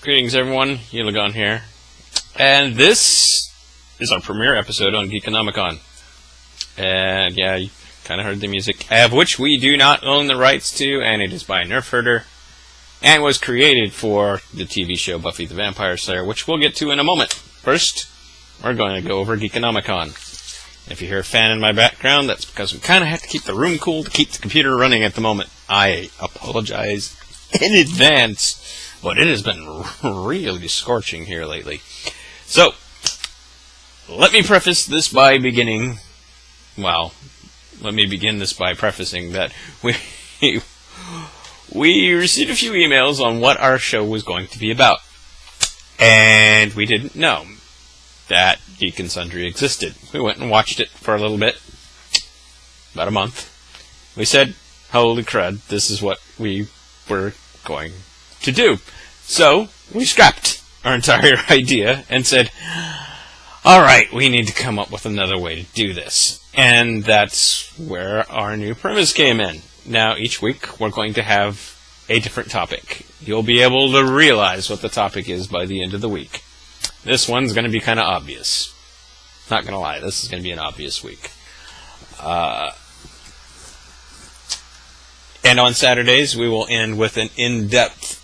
Greetings everyone, Geekanomicon here, and this is our premiere episode on Geekanomicon. And yeah, you kind of heard the music, of which we do not own the rights to, and it is by Nerf Herder, and was created for the TV show Buffy the Vampire Slayer, which we'll get to in a moment. First, we're going to go over Geekanomicon. If you hear a fan in my background, that's because we kind of have to keep the room cool to keep the computer running at the moment. I apologize in advance, but it has been really scorching here lately. So, let me preface this by begin this by prefacing that we received a few emails on what our show was going to be about. And we didn't know that Geek and Sundry existed. We went and watched it for a little bit, about a month. We said, holy crud, this is what we were going to do. So, we scrapped our entire idea and said, alright, we need to come up with another way to do this. And that's where our new premise came in. Now, each week, we're going to have a different topic. You'll be able to realize what the topic is by the end of the week. This one's going to be kind of obvious. Not going to lie, this is going to be an obvious week. And on Saturdays, we will end with an in-depth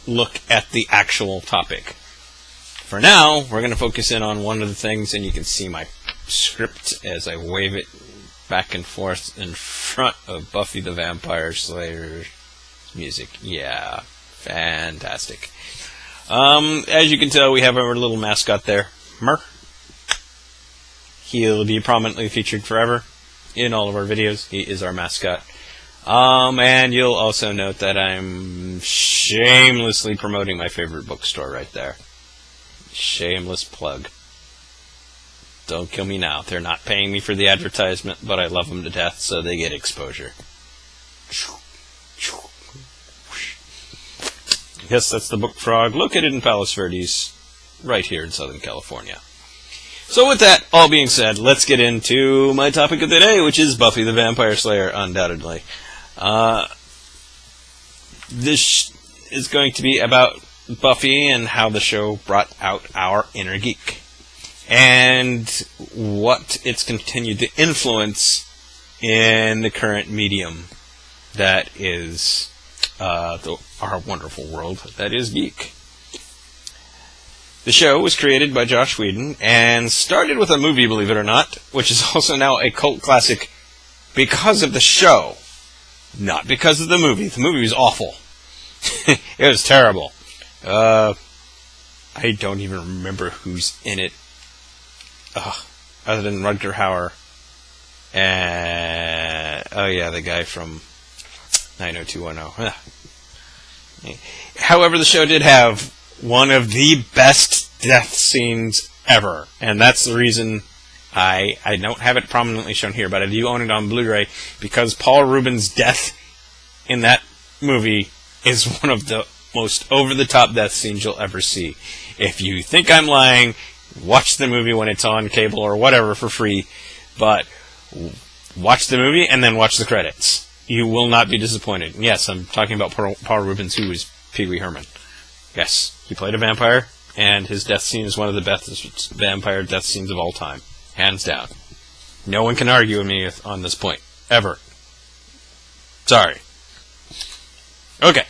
look at the actual topic. For now, we're going to focus in on one of the things, and you can see my script as I wave it back and forth in front of Buffy the Vampire Slayer's music. Yeah, fantastic. As you can tell, we have our little mascot there, Mer. He'll be prominently featured forever in all of our videos. He is our mascot. And you'll also note that I'm shamelessly promoting my favorite bookstore right there. Shameless plug. Don't kill me now. They're not paying me for the advertisement, but I love them to death, so they get exposure. Yes, that's the Book Frog, located in Palos Verdes, right here in Southern California. So with that all being said, let's get into my topic of the day, which is Buffy the Vampire Slayer, undoubtedly. This is going to be about Buffy and how the show brought out our inner geek, and what it's continued to influence in the current medium that is our wonderful world that is Geek. The show was created by Joss Whedon and started with a movie, believe it or not, which is also now a cult classic because of the show, not because of the movie. The movie was awful. It was terrible. I don't even remember who's in it. Other than Rutger Hauer. And oh yeah, the guy from 90210. However, the show did have one of the best death scenes ever, and that's the reason I don't have it prominently shown here, but I do own it on Blu-ray, because Paul Rubin's death in that movie is one of the most over-the-top death scenes you'll ever see. If you think I'm lying, watch the movie when it's on cable or whatever for free, but watch the movie and then watch the credits. You will not be disappointed. Yes, I'm talking about Paul Rubens, who is Pee Wee Herman. Yes, he played a vampire, and his death scene is one of the best vampire death scenes of all time. Hands down. No one can argue with me on this point. Ever. Sorry. Okay.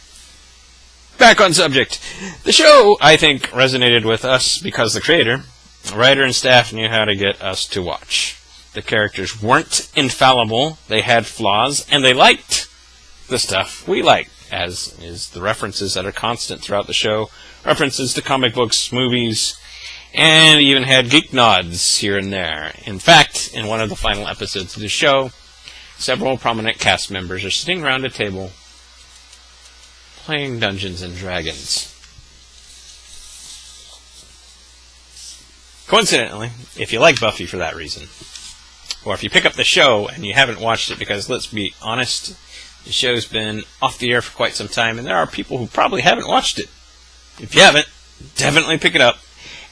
Back on subject. The show, I think, resonated with us because the creator, writer, and staff knew how to get us to watch. The characters weren't infallible, they had flaws, and they liked the stuff we like, as is the references that are constant throughout the show, references to comic books, movies, and even had geek nods here and there. In fact, in one of the final episodes of the show, several prominent cast members are sitting around a table playing Dungeons and Dragons. Coincidentally, if you like Buffy for that reason, or if you pick up the show and you haven't watched it, because let's be honest, the show's been off the air for quite some time, and there are people who probably haven't watched it. If you haven't, definitely pick it up.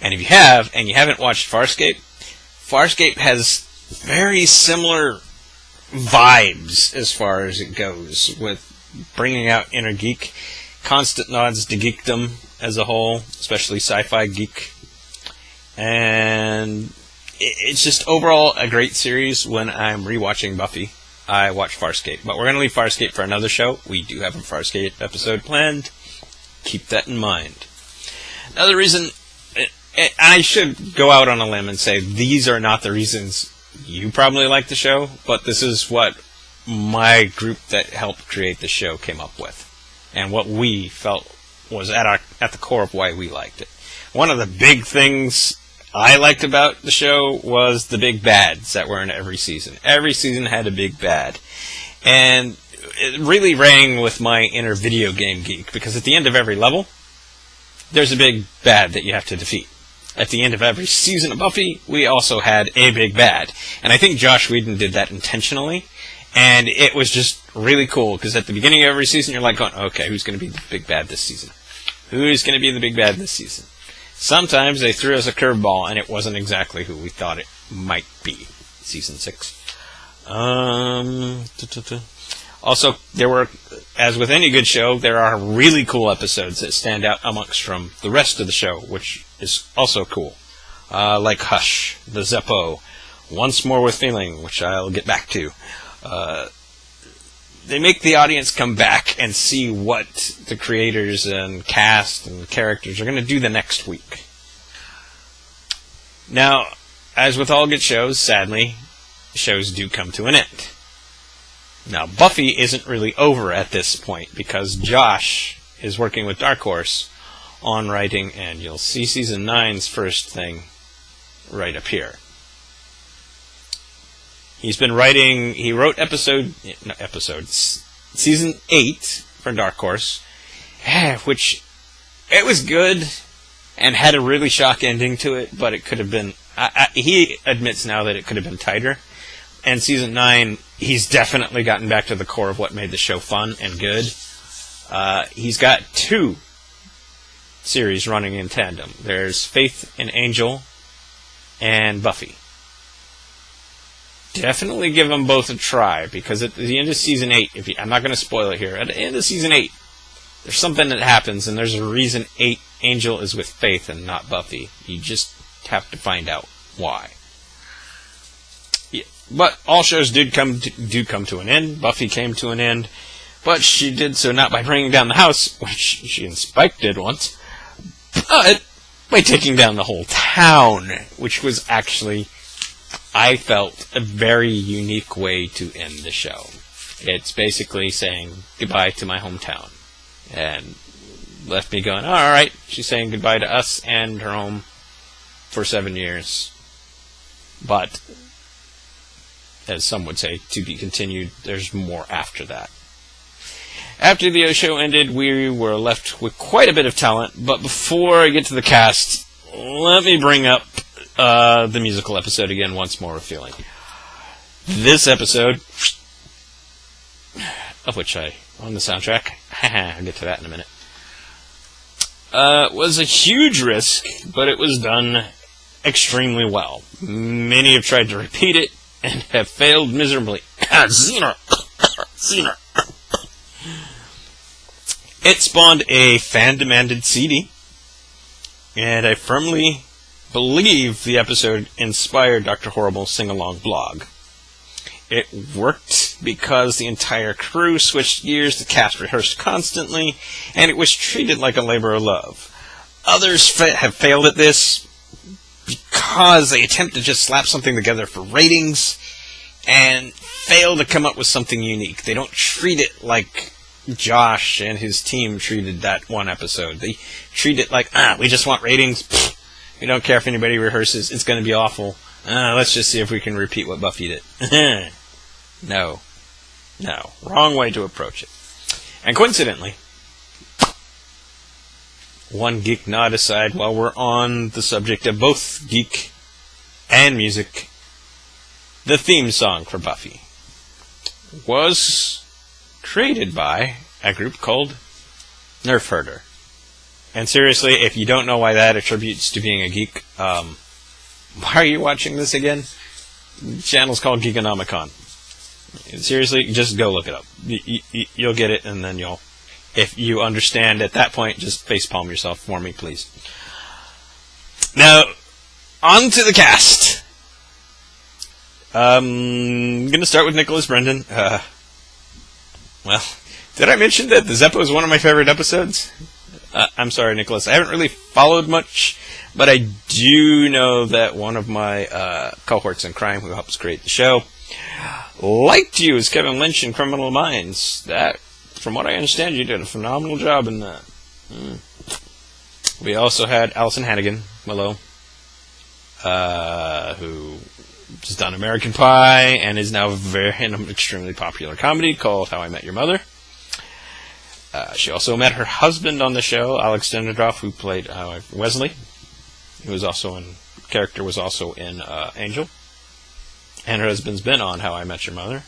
And if you have, and you haven't watched Farscape, Farscape has very similar vibes as far as it goes with bringing out inner geek. constant nods to geekdom as a whole, especially sci-fi geek. And it's just overall a great series. When I'm rewatching Buffy, I watch Farscape. But we're going to leave Farscape for another show. We do have a Farscape episode planned. Keep that in mind. Another reason, I should go out on a limb and say these are not the reasons you probably like the show, but this is what my group that helped create the show came up with, and what we felt was at the core of why we liked it. One of the big things I liked about the show was the big bads that were in every season. Every season had a big bad. And it really rang with my inner video game geek, because at the end of every level, there's a big bad that you have to defeat. At the end of every season of Buffy, we also had a big bad. And I think Joss Whedon did that intentionally. And it was just really cool, because at the beginning of every season, you're like going, okay, who's going to be the big bad this season? Who's going to be the big bad this season? Sometimes they threw us a curveball, and it wasn't exactly who we thought it might be. Season 6. Also, there were, as with any good show, there are really cool episodes that stand out amongst from the rest of the show, which is also cool. Like Hush, The Zeppo, Once More with Feeling, which I'll get back to. They make the audience come back and see what the creators and cast and characters are going to do the next week. Now, as with all good shows, sadly, shows do come to an end. Now, Buffy isn't really over at this point, because Josh is working with Dark Horse on writing, and you'll see Season 9's first thing right up here. He's been writing, he wrote Season 8 for Dark Horse, which, it was good, and had a really shock ending to it, but it could have been, he admits now that it could have been tighter. And Season 9, he's definitely gotten back to the core of what made the show fun and good. He's got 2 series running in tandem. There's Faith and Angel and Buffy. Definitely give them both a try, because at the end of Season 8, I'm not going to spoil it here, at the end of Season 8, there's something that happens, and there's a reason Angel is with Faith and not Buffy. You just have to find out why. Yeah, but all shows do come to an end. Buffy came to an end, but she did so not by bringing down the house, which she and Spike did once, but by taking down the whole town, which was actually, I felt, a very unique way to end the show. It's basically saying goodbye to my hometown. And left me going, alright, she's saying goodbye to us and her home for 7 years. But, as some would say, to be continued, there's more after that. After the show ended, we were left with quite a bit of talent, but before I get to the cast, let me bring up the musical episode again, Once More with Feeling. This episode, of which I own the soundtrack, I'll get to that in a minute, was a huge risk, but it was done extremely well. Many have tried to repeat it and have failed miserably. Xena! It spawned a fan-demanded CD, and I firmly believe the episode inspired Dr. Horrible's sing-along blog. It worked because the entire crew switched gears, the cast rehearsed constantly, and it was treated like a labor of love. Others have failed at this because they attempt to just slap something together for ratings and fail to come up with something unique. They don't treat it like Josh and his team treated that one episode. They treat it like, we just want ratings. Pfft, we don't care if anybody rehearses. It's going to be awful. Let's just see if we can repeat what Buffy did. No. Wrong way to approach it. And coincidentally, one geek nod aside, while we're on the subject of both geek and music, the theme song for Buffy was created by a group called Nerf Herder. And seriously, if you don't know why that attributes to being a geek, why are you watching this again? The channel's called Geekanomicon. Seriously, just go look it up. You'll get it, and then you'll if you understand at that point, just facepalm yourself for me, please. Now, on to the cast. I'm going to start with Nicholas Brendan. Well, did I mention that the Zeppo is one of my favorite episodes? I'm sorry, Nicholas. I haven't really followed much, but I do know that one of my cohorts in crime who helps create the show liked you as Kevin Lynch in Criminal Minds. That, from what I understand, you did a phenomenal job in that. We also had Allison Hannigan, Willow, who has done American Pie and is now in an extremely popular comedy called How I Met Your Mother. She also met her husband on the show, Alex Denderdorf, who played Wesley, who was also in Angel. And her husband's been on How I Met Your Mother.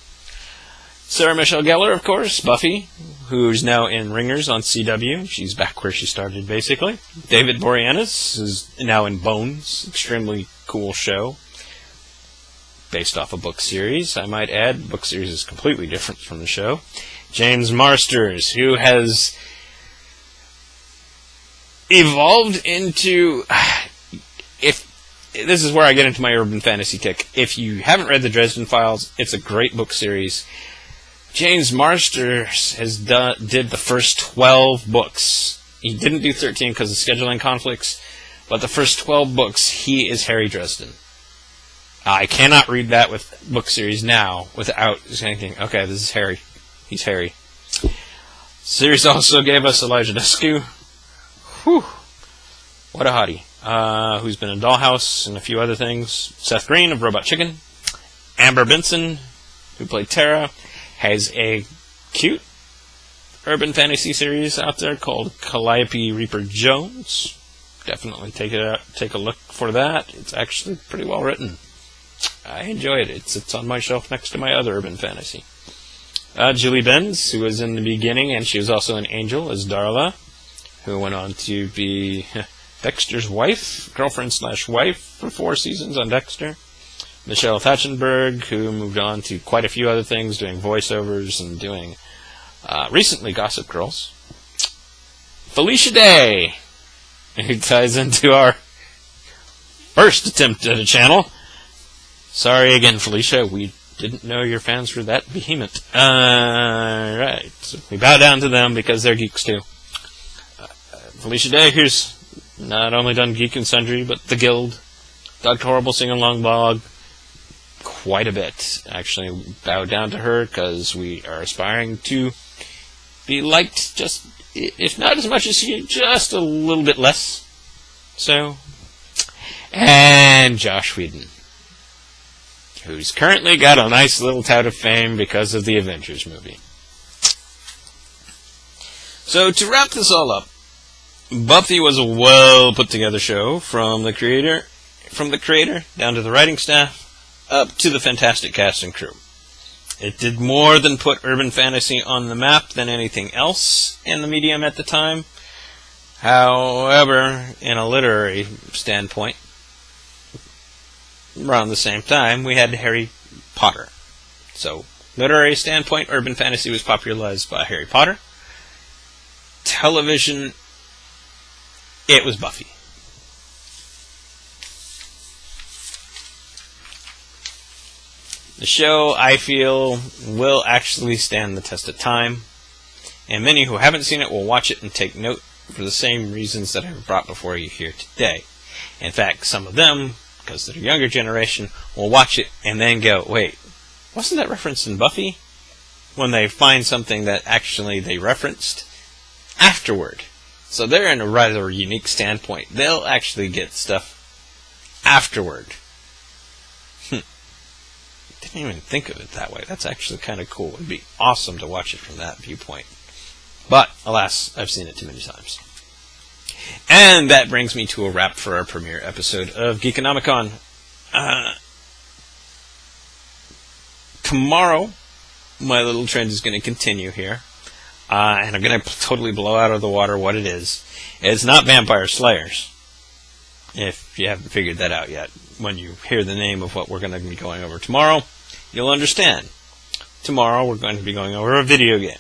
Sarah Michelle Gellar, of course, Buffy, who's now in Ringers on CW. She's back where she started, basically. David Boreanaz is now in Bones, extremely cool show, based off a book series, I might add. The book series is completely different from the show. James Marsters, who has evolved into... This is where I get into my urban fantasy kick. If you haven't read the Dresden Files, it's a great book series. James Marsters did the first 12 books. He didn't do 13 because of scheduling conflicts, but the first 12 books, he is Harry Dresden. I cannot read that with book series now without thinking, okay, this is Harry. He's Harry. Series also gave us Elijah Descu. Whew. What a hottie. Who's been in Dollhouse and a few other things. Seth Green of Robot Chicken. Amber Benson, who played Tara, has a cute urban fantasy series out there called Calliope Reaper Jones. Definitely take a look for that. It's actually pretty well written. I enjoy it. It sits on my shelf next to my other urban fantasy. Julie Benz, who was in the beginning, and she was also an Angel as Darla, who went on to be Dexter's wife, girlfriend/wife for 4 seasons on Dexter. Michelle Thatchenberg, who moved on to quite a few other things, doing voiceovers and doing recently Gossip Girls. Felicia Day, who ties into our first attempt at a channel. Sorry again, Felicia, we didn't know your fans were that vehement. Right, so we bow down to them because they're geeks too. Felicia Day, who's not only done Geek and Sundry, but The Guild, Dr. Horrible Sing-Along Blog, quite a bit. Actually, bow down to her because we are aspiring to be liked just, if not as much as she, just a little bit less. So, and Josh Whedon, who's currently got a nice little tout of fame because of the Avengers movie. So, to wrap this all up, Buffy was a well put together show from the creator down to the writing staff up to the fantastic cast and crew. It did more than put urban fantasy on the map than anything else in the medium at the time. However, in a literary standpoint, around the same time, we had Harry Potter. So, literary standpoint, urban fantasy was popularized by Harry Potter. Television, it was Buffy. The show, I feel, will actually stand the test of time, and many who haven't seen it will watch it and take note for the same reasons that I've brought before you here today. In fact, some of them, because they're a younger generation, will watch it and then go, wait, wasn't that referenced in Buffy? When they find something that actually they referenced afterward. So they're in a rather unique standpoint. They'll actually get stuff afterward. Didn't even think of it that way. That's actually kind of cool. It'd be awesome to watch it from that viewpoint. But, alas, I've seen it too many times. And that brings me to a wrap for our premiere episode of Geekanomicon. Tomorrow, my little trend is going to continue here. And I'm going to totally blow out of the water what it is. It's not Vampire Slayers, if you haven't figured that out yet. When you hear the name of what we're going to be going over tomorrow, you'll understand. Tomorrow we're going to be going over a video game.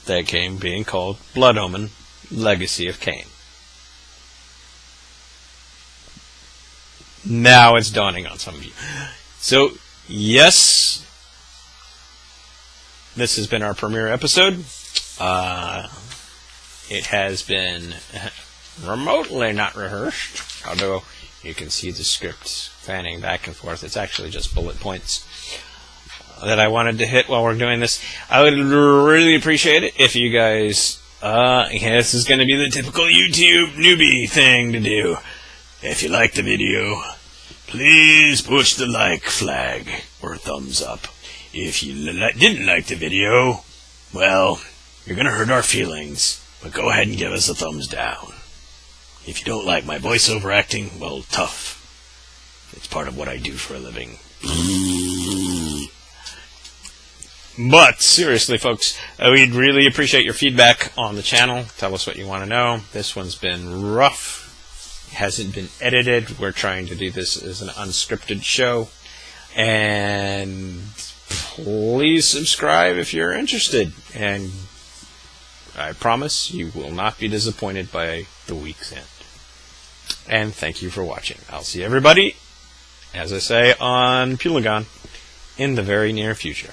that game being called Blood Omen: Legacy of Kain. Now it's dawning on some of you. So, yes, this has been our premiere episode. It has been remotely not rehearsed, although you can see the script fanning back and forth. It's actually just bullet points that I wanted to hit while we're doing this. I would really appreciate it if you guys, this is going to be the typical YouTube newbie thing to do. If you like the video, please push the like flag or thumbs up. If you didn't like the video, well, you're going to hurt our feelings, but go ahead and give us a thumbs down. If you don't like my voiceover acting, well, tough. It's part of what I do for a living. But, seriously, folks, we'd really appreciate your feedback on the channel. Tell us what you want to know. This one's been rough. It hasn't been edited. We're trying to do this as an unscripted show. And please subscribe if you're interested. And I promise you will not be disappointed by the week's end. And thank you for watching. I'll see everybody, as I say, on Pulagon in the very near future.